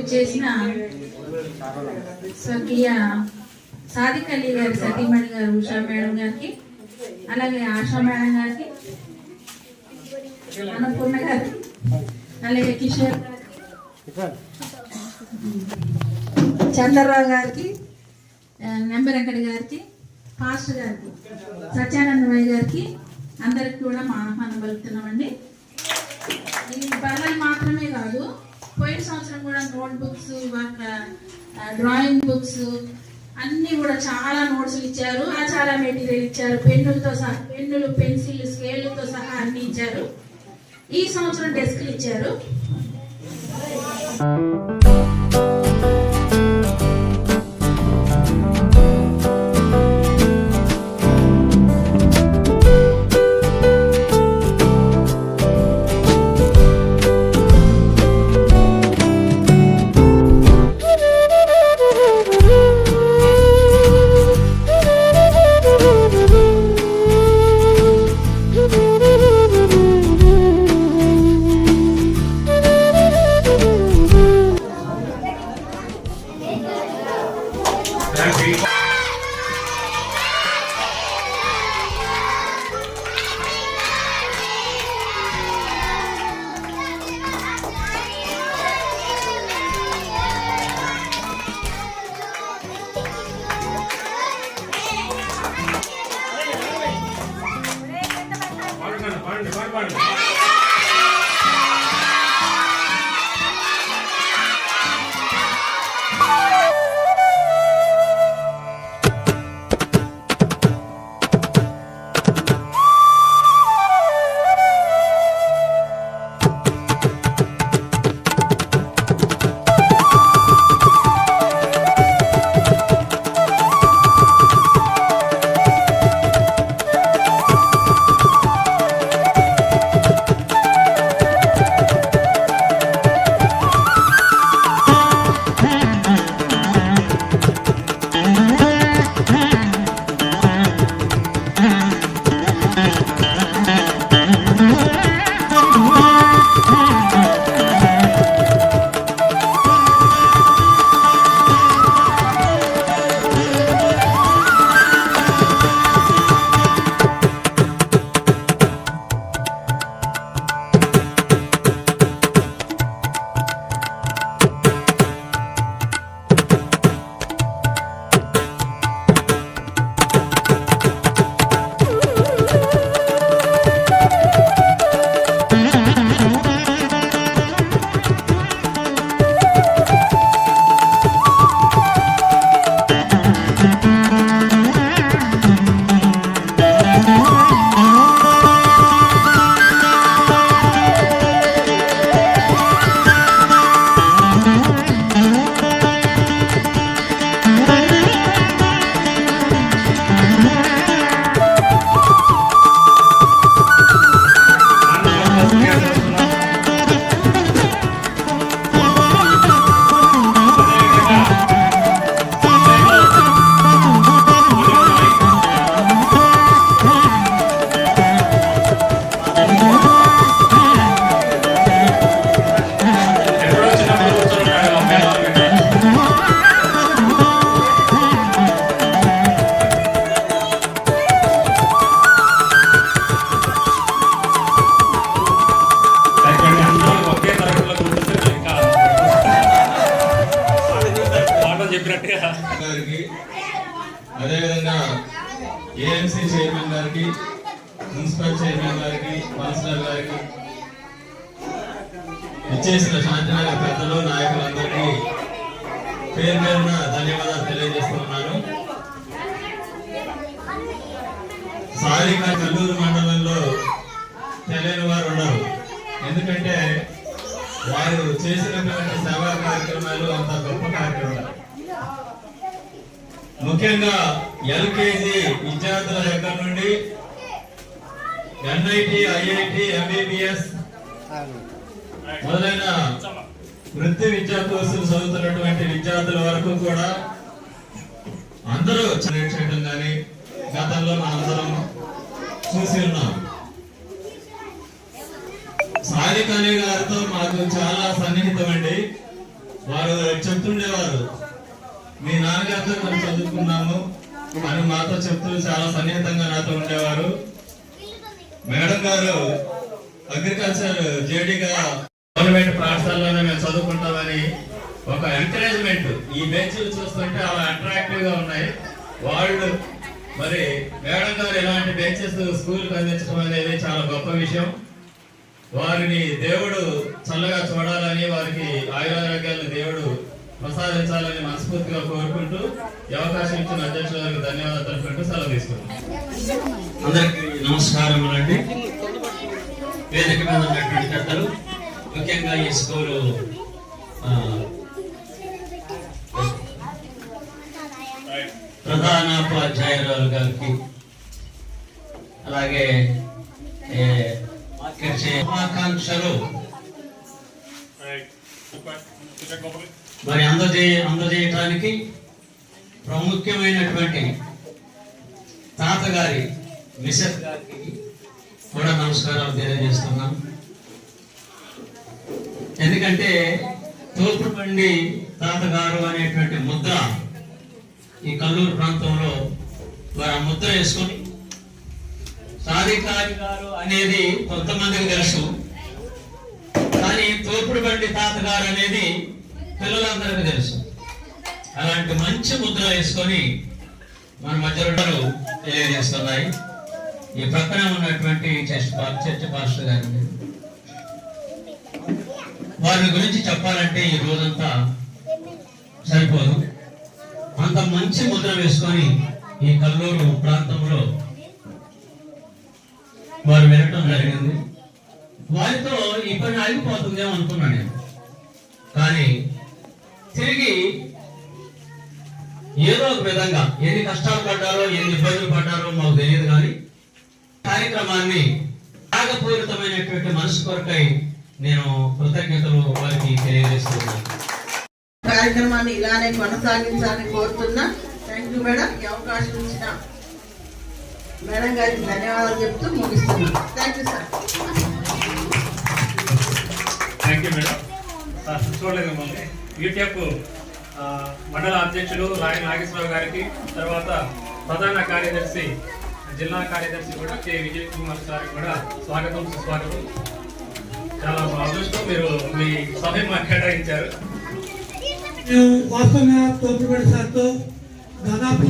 విచ్చేసిన స్వర్గీయ సాదిక్ అలీ గారి సతీమణి గారు ఉషా మేడం గారికి, అలాగే ఆశా మేడం గారికి, అన్నపూర్ణ గారికి, అలాగే కిషోర్ చంద్రరావు గారికి, నెంబర్ వెంకట గారికి, పాస్టర్ గారికి, సత్యానందమయ్య గారికి అందరికి కూడా మా ఆహ్వానం పలుకుతున్నామండి. ఈ బల్లలు మాత్రమే కాదు, పోయిన సంవత్సరం కూడా నోట్ బుక్స్, డ్రాయింగ్ బుక్స్ అన్నీ కూడా చాలా నోట్స్లు ఇచ్చారు, చాలా మెటీరియల్ ఇచ్చారు, పెన్నులతో సహా, పెన్నులు, పెన్సిల్, స్కేళ్ళతో సహా అన్ని ఇచ్చారు. ఈ సంవత్సరం డెస్క్లు ఇచ్చారు. అదేవిధంగా ఏఎంసీ చైర్మన్ గారికి, మున్సిపల్ చైర్మన్ గారికి, కౌన్సిలర్ గారికి, ఇచ్చేసిన శాంతినగర్ పెద్దలు, నాయకులందరికీ పేరు పేరున ధన్యవాదాలు తెలియజేస్తున్నాను. సారిక కల్లూరు మండలంలో తెలియని వారు ఉన్నారు. ఎందుకంటే వారు చేసినటువంటి సేవా కార్యక్రమాలు అంత గొప్ప కార్యక్రమాలు. ముఖ్యంగా ఎల్కేజీ విద్యార్థుల దగ్గర నుండి ఎన్ఐటి, ఐఐటి, ఎంబీబీఎస్ మొదలైన వృత్తి విద్యా కోర్సులు చదువుతున్నటువంటి విద్యార్థుల వరకు కూడా అందరూ చేయడం కానీ గతంలో మనందరం చూసి ఉన్నాం. సారిక అనే గారితో మాకు చాలా సన్నిహితం అండి. వారు చెప్తుండేవారు, మీ నాన్నగారితో మనం చదువుకున్నాము అని మాతో చెప్తూ చాలా సన్నిహితంగా నాతో ఉండేవారు. మేడం గారు అగ్రికల్చర్ జేడీగా గవర్నమెంట్ పాఠశాలలోనే మేము చదువుకుంటామని ఒక ఎంకరేజ్మెంట్. ఈ బెంచ్లు చూస్తుంటే అలా అట్రాక్టివ్ గా ఉన్నాయి. వాళ్ళు మరి మేడం గారు ఇలాంటి బెంచెస్ స్కూల్కి అందించడం అనేది చాలా గొప్ప విషయం. వారిని దేవుడు చల్లగా చూడాలని, వారికి ఆయురారోగ్యాలను దేవుడు ప్రసాదించాలని మనస్ఫూర్తిగా కోరుకుంటూ ఈ అవకాశం ఇచ్చిన అధ్యక్షుల గారికి ధన్యవాదాలు తెలుపుకుంటూ సెలవు తీసుకుంటాం. అందరికీ నమస్కారం అండి. వేదిక మీద ఉన్నటువంటి పెద్దలు, ముఖ్యంగా ఈ స్కూలు ప్రధానోపాధ్యాయురాలు గారికి, అలాగే శుభాకాంక్షలు మరి అందజేయటానికి ప్రాముఖ్యమైనటువంటి తాతగారి మిసెస్ గారికి కూడా నమస్కారాలు తెలియజేస్తున్నాం. ఎందుకంటే తోపుడుబండి తాతగారు అనేటువంటి ముద్ర ఈ కల్లూరు ప్రాంతంలో వారు ఆ ముద్ర వేసుకొని, సాధికారి గారు అనేది కొంతమందికి తెలుసు, కానీ తోపుడుబండి తాతగారు అనేది పిల్లలందరికీ తెలుసు. అలాంటి మంచి ముద్ర వేసుకొని మన మధ్యలో తెలియజేస్తున్నాయి. ఈ ప్రక్కన ఉన్నటువంటి చర్చ్ పాస్టర్ గారు, వారి గురించి చెప్పాలంటే ఈ రోజంతా సరిపోదు. అంత మంచి ముద్ర వేసుకొని ఈ కల్లూరు ప్రాంతంలో వారు వెళ్ళటం జరిగింది. వారితో ఈ పని ఆగిపోతుందేమో అనుకున్నాను నేను, కానీ తిరిగి ఏదో ఒక విధంగా ఎన్ని కష్టాలు పడ్డారో, ఎన్ని ఇబ్బందులు పడ్డారో మాకు తెలియదు, కానీ కార్యక్రమాన్ని త్యాగపూరితమైనటువంటి మనసు కొరకై నేను కృతజ్ఞతలు వారికి తెలియజేస్తున్నాను. కార్యక్రమాన్ని ఇలానే కొనసాగించాలని కోరుతున్నా. Thank you madam. ఈ అవకాశం ఇచ్చిన మేడం గారికి ధన్యవాదాలు చెప్తూ ముగిస్తున్నాను. Thank you sir. Thank you madam. చూడలేదు మిమ్మల్ని. యూటీఎఫ్ మండల అధ్యక్షులు రాయ నాగేశ్వరరావు గారికి, తర్వాత ప్రధాన కార్యదర్శి జిల్లా కార్యదర్శి కూడా కె విజయ్ కుమార్ సార్ కూడా స్వాగతం సుస్వాగతం. చాలా అదృష్టం, మీరు మీ సమయం కేటాయించారు. మేము వాస్తవంగా తోపుడుబండి సార్తో దాదాపు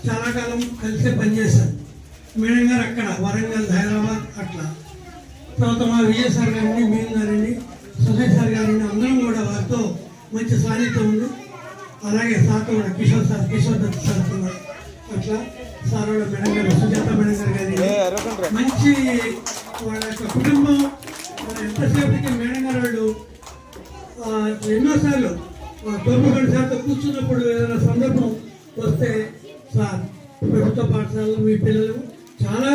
చాలా కాలం కలిసే పనిచేశాం. మేడం గారు అక్కడ వరంగల్, హైదరాబాద్ అట్లా. తర్వాత మా విజయ్ సార్ గారిని, మేము గారిని, సుధీర్ సార్ గారిని అందరం కూడా వారితో మంచి సాన్నిధ్యం ఉంది. అలాగే సార్తో కూడా కిషోర్ దత్ సార్తో కూడా అట్లా సార్ వాళ్ళ మేడం గారు, సుజాత మేడం గారు గారి మంచి వాళ్ళ యొక్క కుటుంబం. ఎంతసేపటికి మేడం గారు వాళ్ళు ఎన్నోసార్లు తోపుడుబండి సార్తో కూర్చున్నప్పుడు ఏదైనా సందర్భం వస్తే, సార్ ప్రభుత్వ పాఠశాలలో మీ పిల్లలు చాలా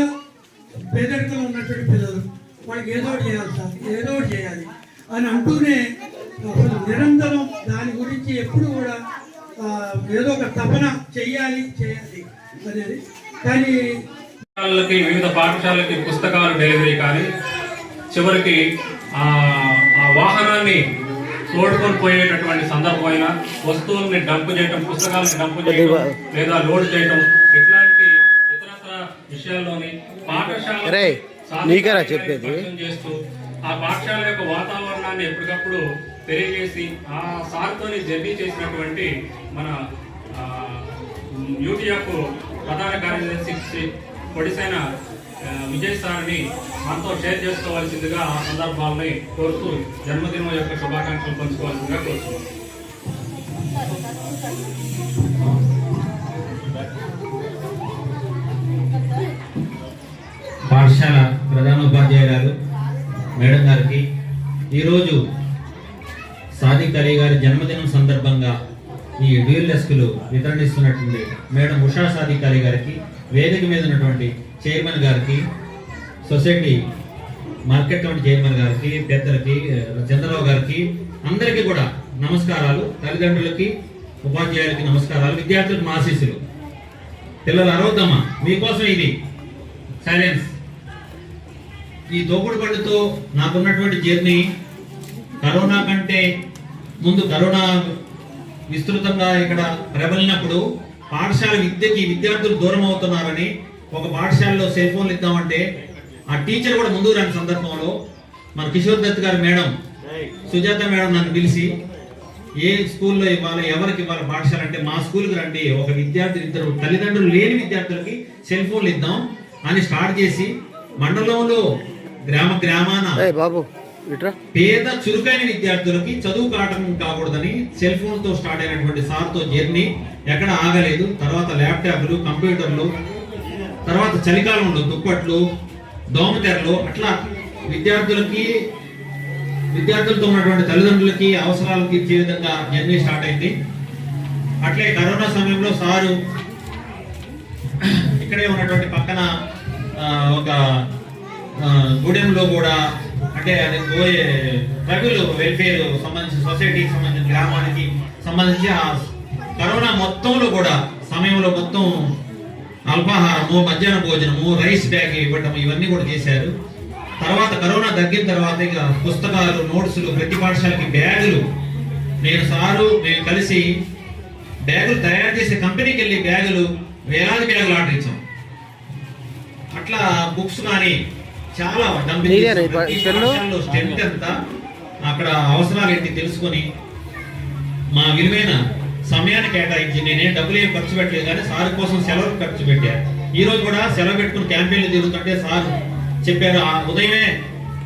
పేదరికంలో ఉన్నటువంటి పిల్లలు, వాళ్ళకి ఏదో ఒకటి చేయాలి సార్, ఏదో ఒకటి చేయాలి అని అంటూనే అసలు నిరంతరం దాని గురించి ఎప్పుడు కూడా ఏదో ఒక తపన చెయ్యాలి అనేది. కానీ వివిధ పాఠశాలకి పుస్తకాలు డెలివరీ కానీ, చివరికి ఆ వాహనాన్ని తోడుకొని పోయేటటువంటి సందర్భమైన వస్తువుల్ని డంప్ చేయటం, పుస్తకాలను డంప్ చేయడం లేదా లోడ్ చేయటం, ఇట్లాంటి ఇతరత్ర విషయాల్లోని పాఠశాల చేస్తూ ఆ పాఠశాల యొక్క వాతావరణాన్ని ఎప్పటికప్పుడు తెలియజేసి ఆ సార్తోని జర్నీ చేసినటువంటి మన యూటీఎఫ్ ప్రధాన కార్యదర్శి పొడిసైన విజయ్ సార్ని మనతో షేర్ చేసుకోవాల్సిందిగా ఆ సందర్భాలని కోరుతూ జన్మదినం యొక్క శుభాకాంక్షలు పంచుకోవాల్సిందిగా కోరుతున్నాం. పాఠశాల ప్రధానోపాధ్యాయురాలు మేడం గారికి ఈరోజు సాదిక్ అలీ గారి జన్మదినం సందర్భంగా ఈ డ్యూయల్ డెస్క్లు వితరణిస్తున్నటువంటి మేడం ఉషా సాదిక్ అలీ గారికి, వేదిక మీద ఉన్నటువంటి చైర్మన్ గారికి, సొసైటీ మార్కెట్ కమిటీ చైర్మన్ గారికి, పెద్దలకి, చంద్రరావు గారికి, అందరికీ కూడా నమస్కారాలు. తల్లిదండ్రులకి, ఉపాధ్యాయులకి నమస్కారాలు. విద్యార్థులకు మా ఆశీస్సులు. పిల్లలు అరవద్దమ్మా, మీకోసం ఇది సైలెన్స్. ఈ తోపుడుబండితో నాకున్నటువంటి జర్నీ కరోనా కంటే ముందు కరోనా విస్తృతంగా ఇక్కడ ప్రబలినప్పుడు పాఠశాల విద్యకి విద్యార్థులు దూరం అవుతున్నారని ఒక పాఠశాలలో సెల్ ఫోన్లు ఇద్దామంటే ఆ టీచర్ కూడా ముందుకు రాని సందర్భంలో మన కిషోర్ దత్ గారు మేడం, సుజాత మేడం నన్ను పిలిచి ఏ స్కూల్లో ఇవ్వాలి, ఎవరికి ఇవ్వాలి పాఠశాల అంటే మా స్కూల్కి రండి, ఒక విద్యార్థి ఇద్దరు తల్లిదండ్రులు లేని విద్యార్థులకి సెల్ ఫోన్లు ఇద్దాం అని స్టార్ట్ చేసి మండలంలో గ్రామాన పేద చురుకైన విద్యార్థులకి చదువు కాటం కాకూడదని సెల్ ఫోన్ తో స్టార్ట్ అయినటువంటి సార్తో జర్నీ ఎక్కడ ఆగలేదు. తర్వాత ల్యాప్టాప్లు, కంప్యూటర్లు, తర్వాత చలికాలంలో దుప్పట్లు, దోమతెరలు, అట్లా విద్యార్థులతో ఉన్నటువంటి తల్లిదండ్రులకి అవసరాలు తీర్చే విధంగా జర్నీ స్టార్ట్ అయింది. అట్లే కరోనా సమయంలో సారు ఇక్కడే ఉన్నటువంటి పక్కన ఒక గూడెంలో కూడా, అంటే అది ట్రైబల్ వెల్ఫేర్ సంబంధించిన సొసైటీకి సంబంధించిన గ్రామానికి సంబంధించి ఆ కరోనా మొత్తంలో కూడా సమయంలో మొత్తం అల్పాహారము, మధ్యాహ్న భోజనము, రైస్ బ్యాగ్ ఇవ్వటం ఇవన్నీ కూడా చేశారు. తర్వాత కరోనా తగ్గిన తర్వాత ఇక పుస్తకాలు, నోట్సులు, ప్రతి పాఠశాలకి బ్యాగులు, మేము కలిసి బ్యాగులు తయారు చేసే కంపెనీకి వెళ్ళి వేలాది బ్యాగులు ఆర్డర్ ఇచ్చాం. అట్లా బుక్స్ కానీ చాలా స్ట్రెంత్ ఎంత, అక్కడ అవసరాలు ఏంటి తెలుసుకొని మా విలువైన సమయాన్ని కేటాయించి నేనేం డబ్బులు ఏం ఖర్చు పెట్టలేదు కానీ సార్ కోసం సెలవు ఖర్చు పెట్టారు. ఈ రోజు కూడా సెలవు పెట్టుకుని క్యాంపెయిన్లు తిరుగుతుంటే సార్ చెప్పారు, ఆ ఉదయమే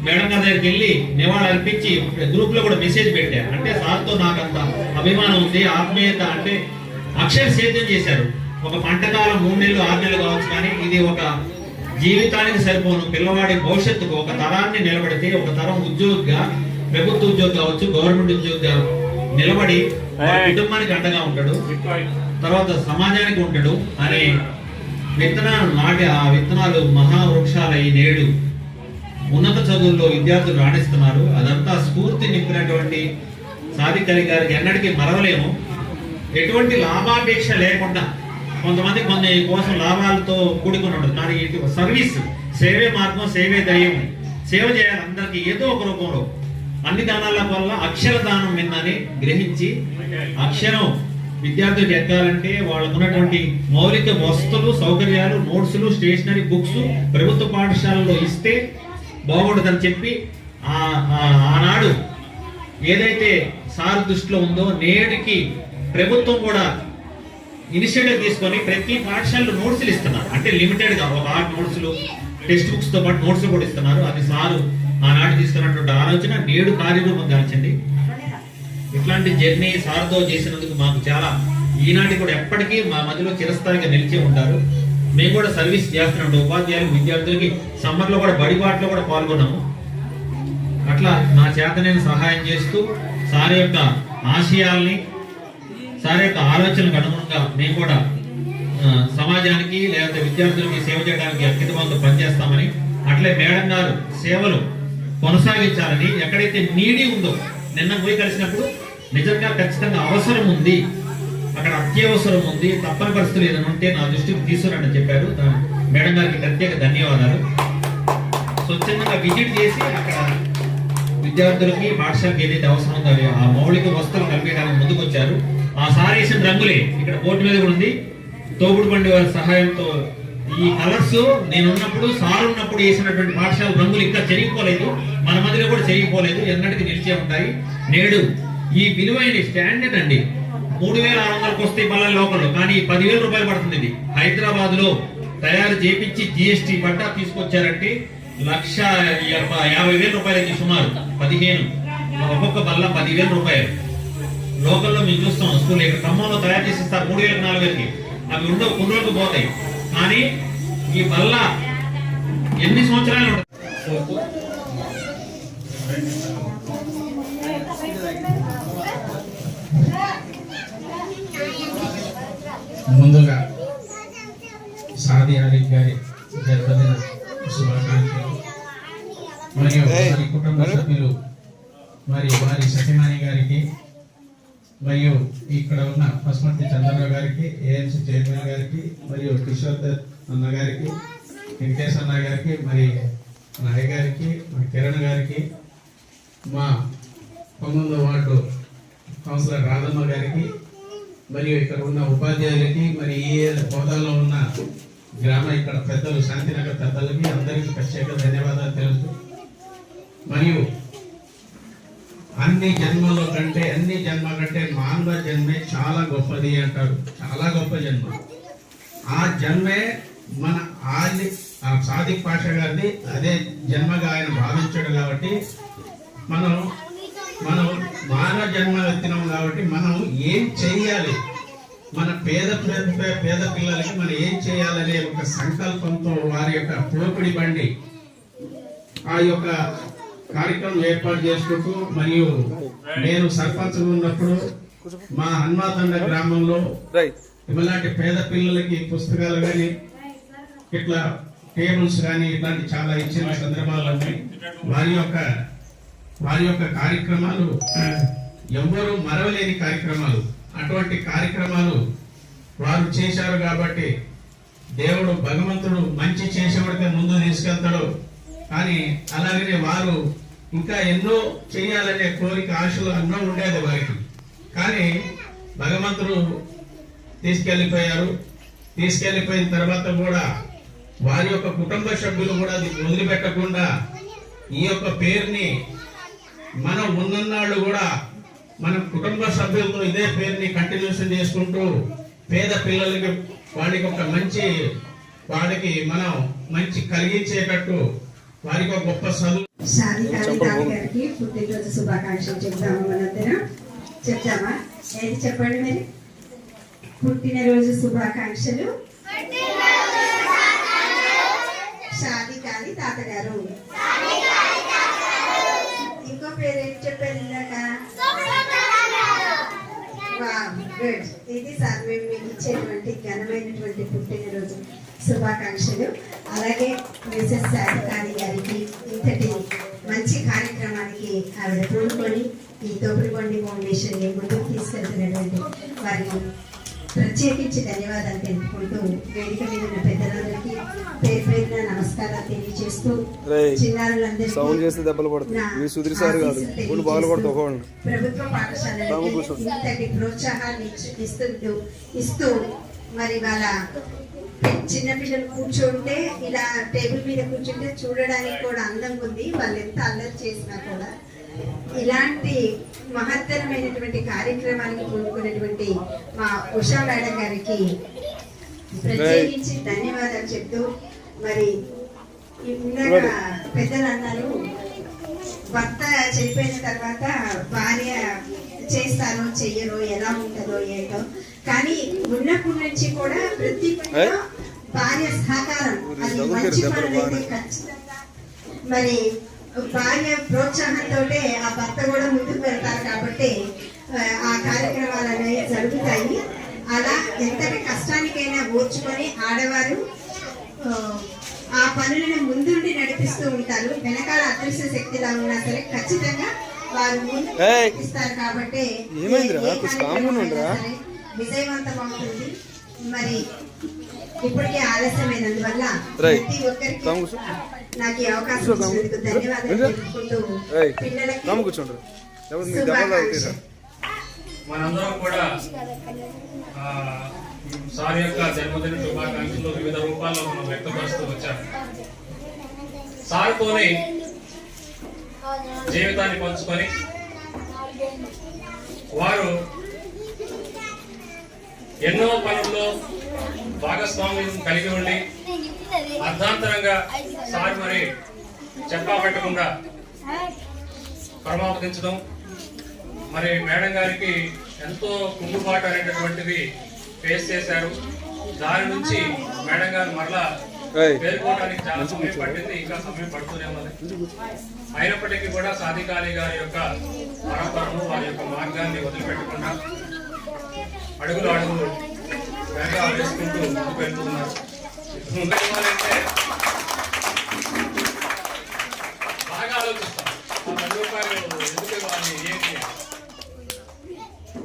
మేడం గారి దగ్గరికి వెళ్ళి నివాళులు అర్పించి గ్రూప్ లో కూడా మెసేజ్ పెట్టారు. అంటే సార్తో నాకంత అభిమానం ఉంది, ఆత్మీయత, అంటే అక్షర సేద్యం చేశారు. ఒక పంటకాలం 3 నెలలు 6 నెలలు కావచ్చు, కానీ ఇది ఒక జీవితానికి సరిపోను పిల్లవాడి భవిష్యత్తుకు ఒక తరాన్ని నిలబడితే, ఒక తరం ఉద్యోగిగా, ప్రభుత్వ ఉద్యోగి కావచ్చు, గవర్నమెంట్ ఉద్యోగిగా నిలబడి కుటుంబానికి అండగా ఉంటాడు, తర్వాత సమాజానికి ఉంటాడు అనే విత్తనాలు నాటి ఆ విత్తనాలు మహావృక్షాలై నేడు ఉన్నత చదువుల్లో విద్యార్థులు రాణిస్తున్నారు. అదంతా స్ఫూర్తి నింపినటువంటి సాధికారి గారికి ఎన్నటికీ మరవలేము. ఎటువంటి లాభాపేక్ష లేకుండా, కొంతమంది కొన్ని కోసం లాభాలతో కూడుకుని ఉండదు, కానీ సర్వీస్, సేవే మార్గం, సేవే దయ్యం, సేవ చేయాలి అందరికీ ఏదో ఒక రూపంలో. అన్ని దానాల వల్ల అక్షర దానం విన్నని గ్రహించి అక్షరం విద్యార్థులకు ఎక్కాలంటే వాళ్ళకు ఉన్నటువంటి మౌలిక వసతులు, సౌకర్యాలు, నోట్సులు, స్టేషనరీ, బుక్స్ ప్రభుత్వ పాఠశాలలో ఇస్తే బాగుంటుందని చెప్పి ఆనాడు ఏదైతే సార్ దృష్టిలో ఉందో నేటికి ప్రభుత్వం కూడా ఇనిషియేటివ్ తీసుకొని ప్రతి పాఠశాలలో నోట్సులు ఇస్తున్నారు. అంటే లిమిటెడ్ గా ఒక 6 నోట్సులు, టెక్స్ట్ బుక్స్ తో పాటు నోట్స్ కూడా ఇస్తున్నారు. అది సారు ఆనాడు తీసుకున్నటువంటి ఆలోచన నేడు కార్యరూపం దాల్చండి. ఇట్లాంటి జర్నీ సార్తో చేసినందుకు మాకు చాలా ఈనాటి కూడా ఎప్పటికీ మా మధ్యలో చిరస్థాయిగా నిలిచి ఉంటారు. మేము కూడా సర్వీస్ చేస్తున్నాం. ఉపాధ్యాయులు, విద్యార్థులకి సమ్మర్లో కూడా బడిబాట్లో కూడా పాల్గొన్నాము. అట్లా నా చేతనైన సహాయం చేస్తూ సార్ యొక్క ఆశయాల్ని, సార్ యొక్క ఆలోచనలకు అనుగుణంగా మేము కూడా సమాజానికి లేకపోతే విద్యార్థులకి సేవ చేయడానికి అత్యుత్తమంగా పనిచేస్తామని, అట్లే మేడం గారు సేవలు కొనసాగించాలని, ఎక్కడైతే నీడీ ఉందో, నిన్న పోయి కలిసినప్పుడు నిజంగా ఖచ్చితంగా అవసరం ఉంది, అక్కడ అత్యవసరం ఉంది, తప్పని పరిస్థితులు ఏదైనా ఉంటే నా దృష్టికి తీసుకురండి అని చెప్పారు. మేడం గారికి ప్రత్యేక ధన్యవాదాలు. స్వచ్ఛందంగా విజిట్ చేసి అక్కడ విద్యార్థులకి, పాఠశాలకు ఏదైతే అవసరం ఉందో ఆ మౌలిక వస్తువులు కల్పించడానికి ముందుకు వచ్చారు. ఆ సార్ వేసిన రంగులే ఇక్కడ బోర్డు మీద కూడా ఉంది. తోపుడు బండి వారి సహాయంతో ఈ కలర్స్ నేనున్నప్పుడు, సార్ ఉన్నప్పుడు వేసినటువంటి పాఠశాల రంగులు ఇంకా చెరిగిపోలేదు, మన మధ్యలో కూడా చెరిగిపోలేదు, ఎన్నటికి నిలిచే ఉంటాయి. నేడు ఈ విలువైన స్టాండర్డ్ అండి 3600కు వస్తే పల్లె లోకల్, కానీ 10,000 రూపాయలు పడుతుంది. ఇది హైదరాబాద్ లో తయారు చేపించి జిఎస్టి పట్టా తీసుకొచ్చారంటే 1,50,000 రూపాయలకి సుమారు 15, ఒక్కొక్క బల్ల 10,000 రూపాయలు. లోకల్లో మేము చూస్తాం స్కూల్, ఇక్కడ ఖమ్మంలో తయారు చేసి ఇస్తారు 3,000, 4,000కి. అవి ఉండవు, కొన్ని రోజులకు పోతాయి. కానీ ఈ బల్ల ఎన్ని సంవత్సరాలు ఉంటుంది. ముందుగా సాది అలీ గారి జన్మదిన శుభాకాంక్షలు, మరియు వారి కుటుంబ సభ్యులు, మరి వారి సతీమణి గారికి, మరియు ఇక్కడ ఉన్న పసుమర్తి చంద్రరావు గారికి, ఏఎంసీ చైర్మన్ గారికి, మరియు కిషోర్ దత్ అన్న గారికి, వెంకటేశ్ అన్న గారికి, మరి నాయ గారికి, మరి కిరణ్ గారికి, మా 9వ వార్డు కౌన్సిలర్ రాధమ్మ గారికి మరియు ఇక్కడ ఉన్న ఉపాధ్యాయులకి మరి ఈ హోదాలో ఉన్న ఇక్కడ పెద్దలు శాంతినగర్ పెద్దలకి అందరికీ ప్రత్యేక ధన్యవాదాలు తెలుస్తూ మరియు అన్ని జన్మ కంటే మానవ జన్మే చాలా గొప్పది అంటారు. చాలా గొప్ప జన్మ. ఆ జన్మే మన సాదిక్ పాషా గారిది అదే జన్మగా ఆయన భావించాడు. కాబట్టి మనం మానవ జన్మ ఎత్తినాం కాబట్టి మనం ఏం చెయ్యాలి, మన పేద పిల్లలకి మనం ఏం చేయాలనే ఒక సంకల్పంతో వారి యొక్క పోపిడి బండి ఆ యొక్క కార్యక్రమం ఏర్పాటు చేసుకుంటూ మరియు నేను సర్పంచ్ ఉన్నప్పుడు మా హన్మాతండ గ్రామంలో ఇలాంటి పేద పిల్లలకి పుస్తకాలు కానీ ఇట్లా టేబుల్స్ కానీ ఇట్లాంటి చాలా ఇచ్చిన సందర్భాలు ఉన్నాయి. వారి యొక్క కార్యక్రమాలు ఎవ్వరూ మరవలేని కార్యక్రమాలు. అటువంటి కార్యక్రమాలు వారు చేశారు కాబట్టి దేవుడు భగవంతుడు మంచి చేసేవాడితే ముందు తీసుకెళ్తాడు. కానీ అలాగనే వారు ఇంకా ఎన్నో చేయాలనే కోరిక ఆశలు ఎన్నో ఉండేది వారికి. కానీ భగవంతుడు తీసుకెళ్లిపోయిన తర్వాత కూడా వారి యొక్క కుటుంబ సభ్యులు కూడా అది వదిలిపెట్టకుండా ఈ యొక్క పేరుని మనం ఉన్ననాళ్ళు కూడా మన కుటుంబ సభ్యులతో ఇదే పేరుని కంటిన్యూషన్ చేసుకుంటూ పేద పిల్లలకి వాళ్ళకి మనం మంచి కలిగించేటట్టు వారికి ఒక గొప్ప చదువు. గారికి పుట్టినరోజు శుభాకాంక్షలు చెప్తాము. మనందరం చెప్తామా? ఏది చెప్పండి మరి. పుట్టినరోజు శుభాకాంక్షలు షాదికాని తాతగారు. ఇంకో పేరు ఏం చెప్పారు ఇందాక? గుడ్. ఇది సార్ మేము మీకు ఇచ్చేటువంటి ఘనమైనటువంటి పుట్టినరోజు శుభాకాంక్షలు. అలాగే మిసెస్ శాంతికాని గారికి ఇంతటి మంచి కార్యక్రమానికి ఆవిడ పూనుకొని ఈ తోపుడుబండి ఫౌండేషన్ ని ముందుకు తీసుకెళ్తున్నటువంటి వారికి ప్రత్యేకించి ధన్యవాదాలు తెలుపుకుంటూ వేదిక మీద ఉన్న పెద్దలందరికీ పేరు పేరున నమస్కారాలు తెలియజేస్తూ చిన్నారులందరికీ ప్రభుత్వ పాఠశాలలో ఇంతటి ప్రోత్సాహాన్ని ఇస్తూ మరి వాళ్ళ చిన్నపిల్లలు కూర్చుంటే ఇలా టేబుల్ మీద కూర్చుంటే చూడడానికి కూడా అందంగా ఉంది. వాళ్ళు ఎంత అల్లరి చేసినా కూడా ఇలాంటి మహత్తరమైనటువంటి కార్యక్రమానికి పూనుకున్నటువంటి మా ఉషా మేడం గారికి ప్రత్యేకించి ధన్యవాదాలు చెప్తూ మరి ఇందాక పెద్దలు అన్నారు భర్త చనిపోయిన తర్వాత భార్య చేస్తారో చెయ్యరో ఎలా ఉంటుందో ఏంటో, కానీ ఉన్నప్పటి నుంచి కూడా ప్రతి పనిలో భార్య సహకారం అది మంచి పనులైతే ఖచ్చితంగా మరి భార్య ప్రోత్సాహంతో ఆ భర్త కూడా ముందుకు వెళ్తారు. కాబట్టి ఆ కార్యక్రమాలు అనేవి జరుగుతాయి. అలా ఎంతటి కష్టానికైనా ఓర్చుకొని ఆడవారు ఆ పనులను ముందుండి నడిపిస్తూ ఉంటారు. వెనకాల అదృశ్య శక్తిలా ఉన్నా సరే ఖచ్చితంగా వారు ముందు నడిపిస్తారు. కాబట్టి విజయవంతం అవుతుంది. మరి ఇప్పటికే ఆలస్యమైనందువల్ల ప్రతి ఒక్కరికి నాకు ఈ అవకాశం ఇచ్చినందుకు ధన్యవాదాలు తెలుపుకుంటూ పిల్లలకి శుభాకాంక్షలు. మనందరం కూడా సార్ యొక్క జన్మదిన శుభాకాంక్షలు వివిధ రూపాల్లో మనం వ్యక్తపరుస్తూ వచ్చాము. సార్తోనే జీవితాన్ని పంచుకొని వారు ఎన్నో పనుల్లో భాగస్వామ్యం కలిగి ఉండి అర్ధాంతరంగా సార్ మరి చెప్పాబట్టకుండా పరమావధించడం, మరి మేడం గారికి ఎంతో కుంగుబాటు అనేటటువంటిది ఫేస్ చేశారు. దాని నుంచి మేడం గారు మరలా పేర్కోవడానికి చాలా సమయం పట్టింది, ఇంకా సమయం పడుతూనే ఉన్నది. అయినప్పటికీ కూడా సాదికాని గారి యొక్క పరంపరను వారి యొక్క మార్గాన్ని వదిలిపెట్టకుండా అడుగులు వేగా వేసుకుంటూ ముందుకు వెళ్తున్నారు. అంటే బాగా ఆలోచిస్తాం, ఆ 10 రూపాయలు ఎందుకు ఇవ్వాలి, ఏంటి.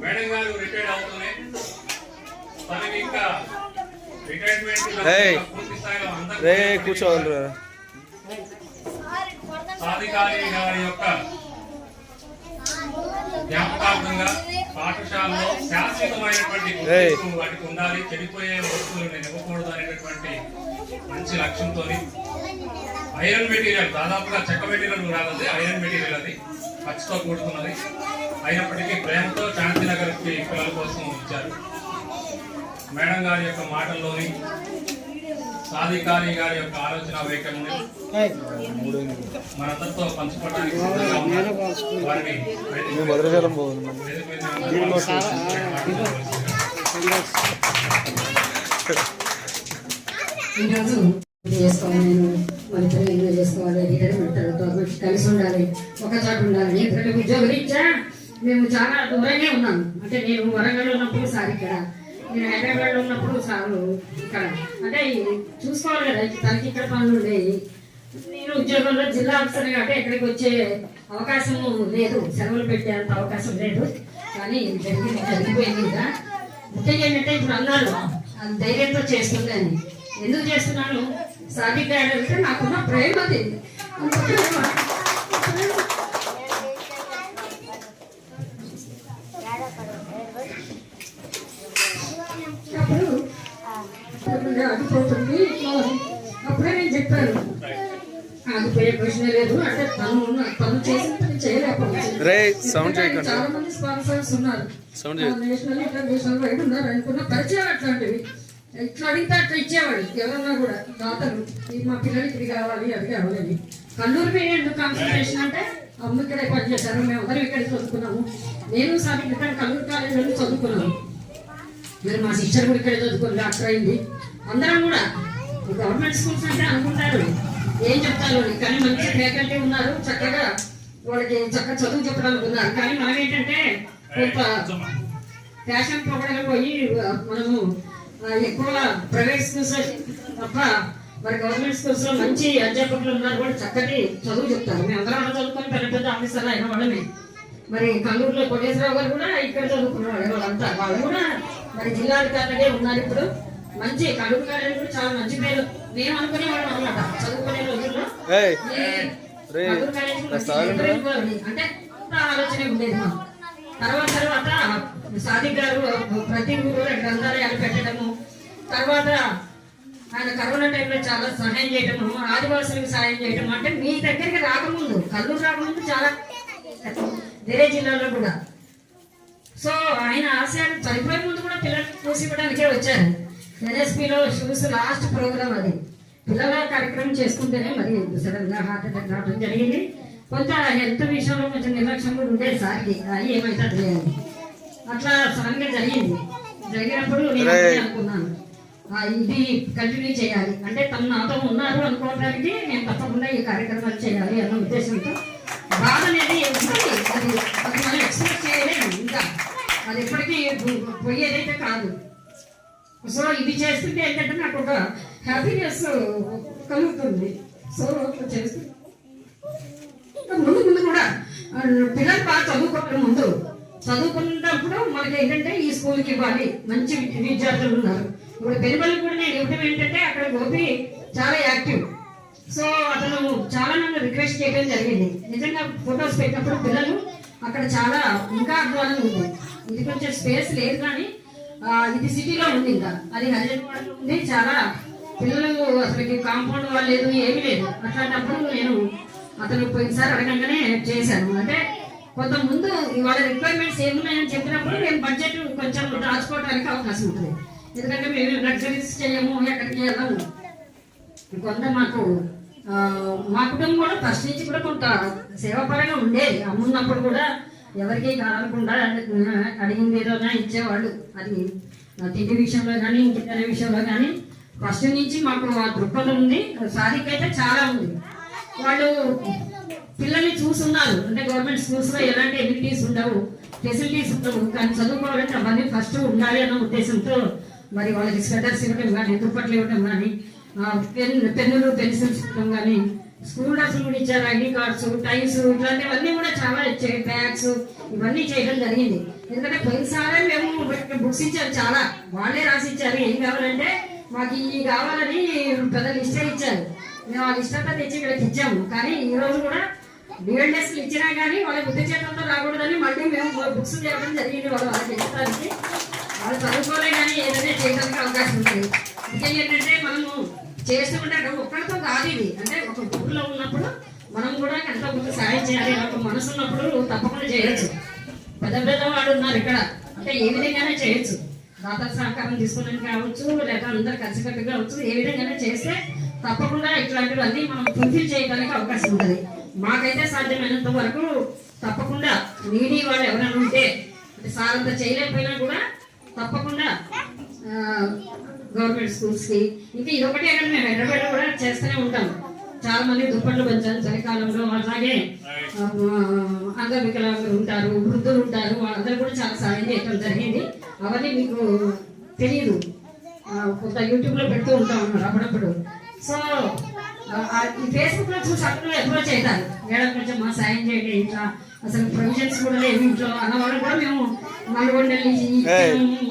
మేడం గారు రిటైర్డ్ అవుతూనే తనకి ఇంకా రిటైర్మెంట్ పూర్తి స్థాయిలో అందరూ సాదికాని గారి యొక్క జ్ఞాపకార్థంగా పాఠశాలలో శాశ్వతమైనటువంటి గుర్తింపు వాటికి ఉండాలి, చెడిపోయే వస్తువులు నేను ఇవ్వకూడదు అనేటటువంటి మంచి లక్ష్యంతో ఐరన్ మెటీరియల్, దాదాపుగా చెక్క మెటీరియల్ రాదండి, ఐరన్ మెటీరియల్ అది ఖర్చుతో కూడుకున్నది. అయినప్పటికీ ప్రేమతో శాంతినగర్కి పిల్లల కోసం ఇచ్చారు. మేడం గారి యొక్క మాటల్లోని సాధికారి గారి యొక్క ఆలోచన వైఖరిని మనందరితో పంచుకోవడానికి సిద్ధంగా ఉన్నారు. వారిని ఈరోజు చేసుకోవాలి, నేను మన ఇద్దరు ఇల్లు చేసుకోవాలి, రిటైర్మెంట్ గవర్నమెంట్ కలిసి ఉండాలి, ఒక చోట ఉండాలి. ఎందుకంటే ఉద్యోగరీత్యా మేము చాలా దూరంగా ఉన్నాము. అంటే నేను వరంగల్ ఉన్నప్పుడు సార్ ఇక్కడ, నేను హైదరాబాద్ ఉన్నప్పుడు సార్ ఇక్కడ. అంటే చూసుకోవాలి కదా, తనకి ఇక్కడ పనులు ఉండేవి. నేను ఉద్యోగంలో జిల్లా ఆఫీసర్ కాబట్టి ఎక్కడికి వచ్చే అవకాశం లేదు, సెలవులు పెట్టేంత అవకాశం లేదు. కానీ జరిగిపోయింది కదా. ముఖ్యంగా ఏంటంటే ఇప్పుడు అన్నారు ధైర్యంతో చేస్తుంది అని. ఎందుకు చేస్తున్నాను, సాధికారి అంటే నాకున్న ప్రేమ అది. అంత ప్రేమ. అప్పుడు ఆగిపోతుంది. అప్పుడే నేను చెప్పాను ఆగిపోయే ప్రశ్న లేదు. అంటే తను చేసిన పని చేయలేకపోవచ్చు. చాలా మంది స్పాన్సర్స్ ఉన్నారు, నేషనల్ ఇంటర్నేషనల్ వైడ్ ఉన్నారు అనుకున్న పరిచయం అట్లాంటివి. ఇట్లా అడిగితే అట్లా ఇచ్చేవాడు ఎవరన్నా కూడా దాతలు. మా పిల్లలకి ఇది కావాలి అది కావాలని. కల్లూరు మీద ఎందుకు కాన్సన్ట్రేషన్ అంటే అమ్మ ఇక్కడే పనిచేశారు, మేము అందరం ఇక్కడ చదువుకున్నాము. నేను సార్ ఇక్కడ కల్లూరు కాలేజీలో చదువుకున్నాను. మరి మా సిస్టర్ కూడా ఇక్కడే చదువుకుని డాక్టర్ అయింది. అందరం కూడా గవర్నమెంట్ స్కూల్స్ అంటే అనుకుంటారు ఏం చెప్తారు, కానీ మంచి ఫ్యాకల్టీ ఉన్నారు, చక్కగా వాళ్ళకి చక్కగా చదువు చెప్పడానికి ఉన్నారు. కానీ మనం ఏంటంటే కొంత ఫ్యాషన్ ప్రొవైడర్ పోయి మనము ఎక్కువ ప్రైవేట్ స్కూల్స్ తప్ప మరి గవర్నమెంట్ స్కూల్స్ లో మంచి అధ్యాపకులు ఉన్నారు, కూడా చక్కటి చదువు చెప్తారు. మేము అందరం చదువుకొని పెద్ద పెద్ద ఆఫీసర్లు అయిన వాళ్ళమే. మరి కల్లూరులో కోటేశ్వరరావు గారు కూడా ఇక్కడ చదువుకున్న వాళ్ళు, వాళ్ళంతా వాళ్ళు కూడా మరి జిల్లాధికారులకే ఉన్నారు. ఇప్పుడు మంచి కల్లూరు కాలేజీ కూడా చాలా మంచి పేరు మేము అనుకునేవాళ్ళం అనమాట చదువుకునే రోజుల్లో. కల్లూరు కాలేజీ అంటే ఆలోచన ఉండేది మాకు. తర్వాత సాదిక్ గారు ప్రతి ఊరు గ్రంథాలయాలు పెట్టడము, తర్వాత ఆయన కరోనా టైంలో చాలా సహాయం చేయటము, ఆదివాసులకు సహాయం చేయటం. అంటే మీ దగ్గరికి రాకముందు, కల్లూరు రాకముందు చాలా వేరే జిల్లాలో కూడా. సో ఆయన ఆశయాలు చనిపోయే ముందు కూడా పిల్లలకు చూసి ఇవ్వడానికే వచ్చారు. ఎన్ఎస్పీలో షూస్ లాస్ట్ ప్రోగ్రామ్ అది. పిల్లల కార్యక్రమం చేసుకుంటేనే మరి సడన్ గా హార్ట్ అటాక్ రావడం జరిగింది. కొంత హెల్త్ విషయంలో కొంచెం నిర్లక్ష్యం కూడా ఉండేది సార్కి, అది ఏమైతే లేదు. అట్లా సడన్ గా జరిగినప్పుడు నేను అనుకున్నాను ఇది కంటిన్యూ చేయాలి. అంటే తను నాతో ఉన్నారు అనుకోవడానికి నేను తప్పకుండా ఈ కార్యక్రమాలు చేయాలి అన్న ఉద్దేశంతో. బాధ అనేది ఉంటుంది, అది మనం ఎక్స్ప్రెస్ చేయలేము, ఇంకా అది ఎప్పటికీ పోయేదైతే కాదు. సో ఇది చేస్తుంటే ఏంటంటే నాకు ఒక హ్యాపీనెస్ కలుగుతుంది. సో చేస్తూ ముందు కూడా పిల్లలు బాగా చదువుకోవడం, ముందు చదువుకున్నప్పుడు మనకి ఏంటంటే ఈ స్కూల్కి ఇవ్వాలి, మంచి విద్యార్థులు ఉన్నారు. ఇప్పుడు పెనుబల్లి కూడా నేను ఇవ్వడం ఏంటంటే అక్కడ గోపి చాలా యాక్టివ్. సో అతను చాలా నన్ను రిక్వెస్ట్ చేయడం జరిగింది. నిజంగా ఫొటోస్ పెట్టినప్పుడు పిల్లలు అక్కడ చాలా ఇంకా అధ్వానంగా ఉంది. ఇది కొంచెం స్పేస్ లేదు, కానీ ఇది సిటీలో ఉంది, ఇంకా అది హైదరాబాద్ ఉంది. చాలా పిల్లలు అసలుకి కాంపౌండ్ వాళ్ళు లేదు, ఏమీ లేదు. అట్లాంటప్పుడు నేను అతను పోయినసారి అడగంగానే చేశాను. అంటే కొంత ముందు వాళ్ళ రిక్వైర్మెంట్స్ ఏమున్నాయని చెప్పినప్పుడు మేము బడ్జెట్ కొంచెం దాచుకోవడానికి అవకాశం ఉంటుంది. ఎందుకంటే మేము లగ్జరీస్ చేయము, ఎక్కడికి వెళ్ళము. కొంత మా కుటుంబం కూడా ఫస్ట్ నుంచి కూడా కొంత సేవాపరంగా ఉండేది. అమ్మున్నప్పుడు కూడా ఎవరికి కాదనకుండా అడిగింది ఏదైనా ఇచ్చేవాళ్ళు. అది తిండి విషయంలో కానీ ఇంటికనే విషయంలో కానీ ఫస్ట్ నుంచి మాకు ఆ దృక్పథం ఉంది. సాధిక అయితే చాలా ఉంది. వాళ్ళు పిల్లల్ని చూస్తున్నారు. అంటే గవర్నమెంట్ స్కూల్స్ లో ఎలాంటి ఎమ్యూనిటీస్ ఉండవు, ఫెసిలిటీస్ ఉండవు, కానీ చదువుకోవాలంటే అవన్నీ ఫస్ట్ ఉండాలి అన్న ఉద్దేశంతో మరి వాళ్ళకి స్వెటర్స్ ఇవ్వడం కానీ, దుప్పట్లు ఇవ్వడం కానీ, పెన్నులు పెన్సిల్స్ ఇవ్వడం కానీ, స్కూల్ డ్రెస్సులు కూడా ఇచ్చారు, ఐడి కార్డ్స్, టైస్, ఇట్లాంటివన్నీ కూడా చాలా ఇచ్చాయి, బ్యాగ్స్, ఇవన్నీ చేయడం జరిగింది. ఎందుకంటే పోయినసారే మేము బుక్స్ ఇచ్చారు, చాలా వాళ్ళే రాసి ఇచ్చారు. ఏం కావాలంటే మాకు ఇవి కావాలని పెద్ద లిస్టే ఇచ్చారు. మేము ఆ లిస్ట్ అంతా తెచ్చి ఇక్కడికి ఇచ్చాము. కానీ ఈ రోజు కూడా డిఎల్ఎస్లు ఇచ్చినా కానీ వాళ్ళ బుద్ధి చేతంతో రాకూడదని మళ్ళీ మేము బుక్స్ చేయడం జరిగింది. వాళ్ళకి ఇచ్చడానికి వాళ్ళు చదువుకోలే కానీ ఏదైనా చేయడానికి అవకాశం ఉంటుంది. ఇంకా ఏంటంటే మనము చేస్తుంటే ఒక్కడితో కాదు ఇది, అంటే ఒక ఊళ్ళో ఉన్నప్పుడు మనం కూడా ఎంతో కొంత సాయం చేయాలి. ఒక మనసు ఉన్నప్పుడు తప్పకుండా చేయొచ్చు. పెద్ద పెద్ద వాళ్ళు ఉన్నారు ఇక్కడ, అంటే ఏ విధంగానే చేయొచ్చు. దాతల సహకారం తీసుకోవడానికి కావచ్చు, లేదా అందరు కలిసికట్టుగా కావచ్చు, ఏ విధంగానే చేస్తే తప్పకుండా ఇట్లాంటివన్నీ మనం ఫుల్ఫిల్ చేయడానికి అవకాశం ఉంటుంది. మాకైతే సాధ్యమైనంత వరకు తప్పకుండా నీడీ వాళ్ళు ఎవరైనా ఉంటే, అంటే సార్ అంతా చేయలేకపోయినా కూడా తప్పకుండా గవర్నమెంట్ స్కూల్స్కి, ఇంకా ఇదొకటే కానీ మేము హైదరాబాద్లో కూడా చేస్తూనే ఉంటాం. చాలా మంది దుప్పట్లు పంచాలి చలికాలంలో. అలాగే అంగవికలాంగులు ఉంటారు, వృద్ధులు ఉంటారు, వాళ్ళందరూ కూడా చాలా సాయం చేయడం జరిగింది. అవన్నీ మీకు తెలియదు, కొంత యూట్యూబ్లో పెడుతూ ఉంటాం అన్నారు అప్పుడప్పుడు. సో ఈ ఫేస్బుక్లో చూసి అప్పుడు అప్రోచ్ అవుతారు, మేడం కొంచెం మా సాయం చేయండి, ఇట్లా అసలు ప్రొవిజన్స్ కూడా లేవు ఇంట్లో అన్నవాళ్ళు కూడా మేము నల్గొండలి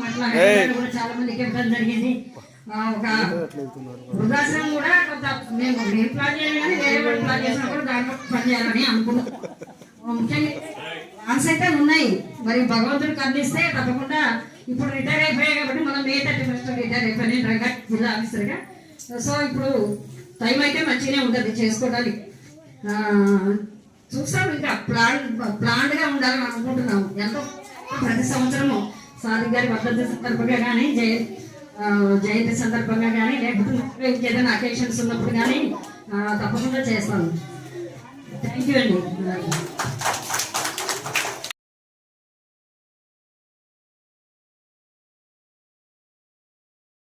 అట్లా కూడా చాలా మందికి ఇవ్వడం జరిగింది. ఒక వృద్ధాశ్రమం కూడా కొంత మేము ప్లాన్ చేయాలి కానీ వేరే వాళ్ళు ప్లాన్ చేసినా కూడా దాంట్లో పనిచేయాలని అనుకున్నాం. ముఖ్యంగా ప్లాన్స్ అయితే ఉన్నాయి, మరి భగవంతుడు కర్ణిస్తే తప్పకుండా ఇప్పుడు రిటైర్ అయిపోయాయి కాబట్టి మనం May 31 రిటైర్ అయిపోయాను రంగట్ జిల్లా ఆఫీసర్గా. సో ఇప్పుడు టైం అయితే మంచిగానే ఉంటుంది చేసుకోవడానికి. చూస్తాం ఇంకా ప్లాన్డ్గా ఉండాలని అనుకుంటున్నాము. ఎంతో ప్రతి సంవత్సరము సాది గారి వర్ధంతి సందర్భంగా కానీ జయంతి సందర్భంగా కానీ లేకపోతే ఇంకేదైనా అకేషన్స్ ఉన్నప్పుడు కానీ తప్పకుండా చేస్తాను. థ్యాంక్ యూ అండి.